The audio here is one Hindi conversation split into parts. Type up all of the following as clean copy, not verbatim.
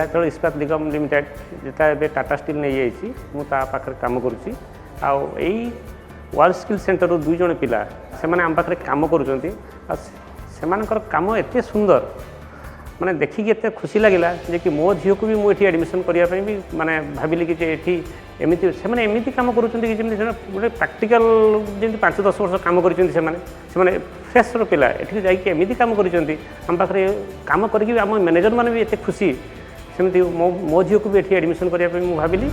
नीलाचल इस्पात निगम लिमिटेड जेटा ए टाटा स्टील नहीं जाइए मुझे कम करुँची वर्ल्ड स्किल सेंटर रू 2 जन पिला से आम पाखे कम कर काम एत सुंदर माने देखिए एत खुशी लगिला जे कि मो झील को भी मुझे एडमिशन करने भी माने भाविली कि ये एमती से एमती कम कर गोटे प्राक्टिकल जमी 5-10 वर्ष कम कर फ्रेश पिला ये जामती कम करम पाखे कम करके आम मैनेजर मैंने भी एत खुशी सेमती मो झील को भी ये एडमिशन करने भाविली।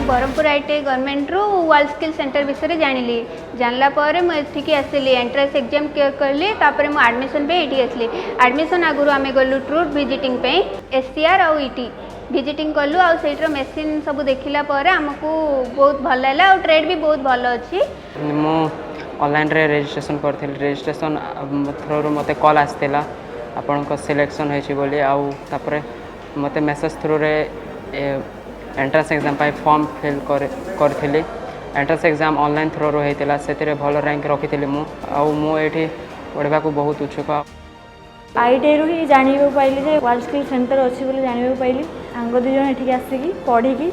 बरहमपुर आईटीआई गवर्नमेंट रू वर्ल्ड स्किल सेंटर विषय जानी जानला पर मुझे आसली एंट्रेंस एग्जाम क्लियर कली मुझे एडमिशन पे ये आसली एडमिशन आगुरी आम गलु टूर विजिटिंग एससीआर आउ ईटी विजिटिंग कलु आउ सेटर मेसीन सब देखला आमको बहुत भल लगा और ट्रेड भी बहुत भल अच्छी। मु ऑनलाइन रे रजिस्ट्रेशन करथि रजिस्ट्रेशन थ्रू मते कॉल आसतेला आपन सिलेक्शन होइछि बोली आउ तापरे मते मेसेज थ्रू रे एंट्रेंस एग्जाम पाई फॉर्म फिल करी एंट्रेंस एग्जाम ऑनलाइन थ्रू होता से भल रैंक रखी मुझे पढ़ा को बहुत उच्छुक। आईटीआई रू ही जाना पाइली जे वर्ल्ड स्किल सेंटर अच्छी बोली जाना पाइली सांग 2 जन ये आसिकी पढ़ी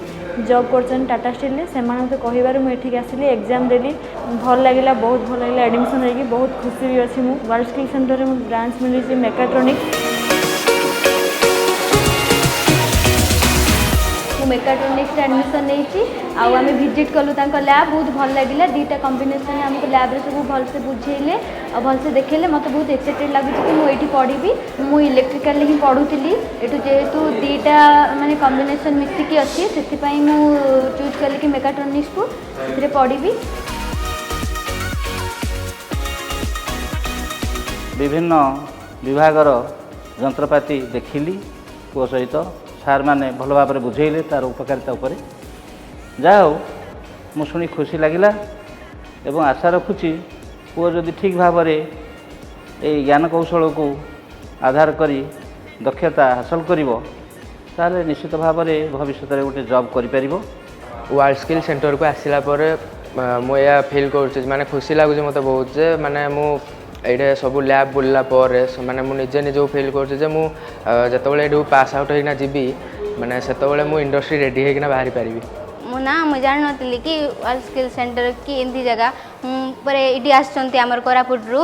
जॉब कर टाटा स्टील से मत कहबार मुझे आसली एग्जाम देली भल लगे बहुत भल लगे एडमिशन होगी बहुत खुशी भी अच्छी मुझे वर्ल्ड स्किल सेंटर में ब्रांच मिली मेकाट्रोनिक्स मेकाट्रोनिक्स एडमिशन नहीं आम विजिट कलु लैब बहुत भल लगे 2टा कॉम्बिनेशन आमको लैब रे सब भलसे बुझेले और भलसे देखेले मत बहुत एक्साइटेड लगे कि मुझे पढ़ी मु इलेक्ट्रिकल ही पढ़ुली एटू जेहेतु 2टा माने कॉम्बिनेशन मिसिकी अच्छी से चूज कली कि मेकाट्रोनिक्स को पढ़ी। विभिन्न विभागर यंत्रपाति देखिली पुओ सहित सार मैंने भल भाव में बुझेले तार उपकारिता उपर जा हो मुझे खुशी लगिला एवं आशा रखुची पुओ जदि ठीक भाव में ज्ञान कौशल को आधार करी दक्षता हासिल करिवो ताले निश्चित भाव में भविष्य में गोटे जॉब करि वर्ल्ड स्किल सेंटर को आसला मुझे फिल कर माने खुशी लगुच मत बहुत जे माने मु ये सब लैब बुलला माने मुझे निजे फिल कर पास आउट होना जीवी माने से मु इंडस्ट्री रेडी होना बाहरी पारि मुझे जान नी कि वर्ल्ड स्किल सेंटर की एमती जगह पर ये आमर कोरापुट रू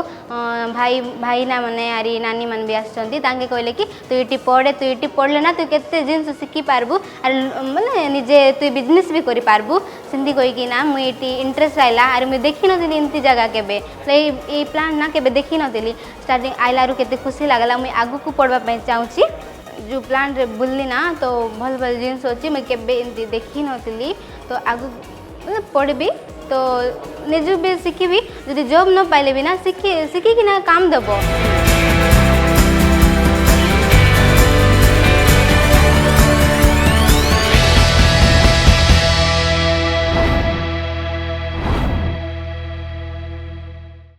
भाई भाई ना मैंने आरी नानी मन भी आसते कहले कि तू ये पढ़े तू ये पढ़ले ना तू केते जिनस शिखी पार्बू माने निजे तू बिजनेस भी करि पार्बू सेमती कहीकि ना मुझे इंटरेस्ट आइला आर मुझे देखी नी एमती जगह केबे ये प्लान ना केबे देखी नी स्टार्टिंग आइला केते खुशी लगला मुझे आगु को पढ़वा चाहूँगी जो प्लान रे बुल्ली ना तो भल भल जिनस अच्छी मुझे केबे एमती देखी नी तो आगु पढ़ी तो निज भी शिखी जब जॉब न पाइले भी ना शिखी ना काम देव।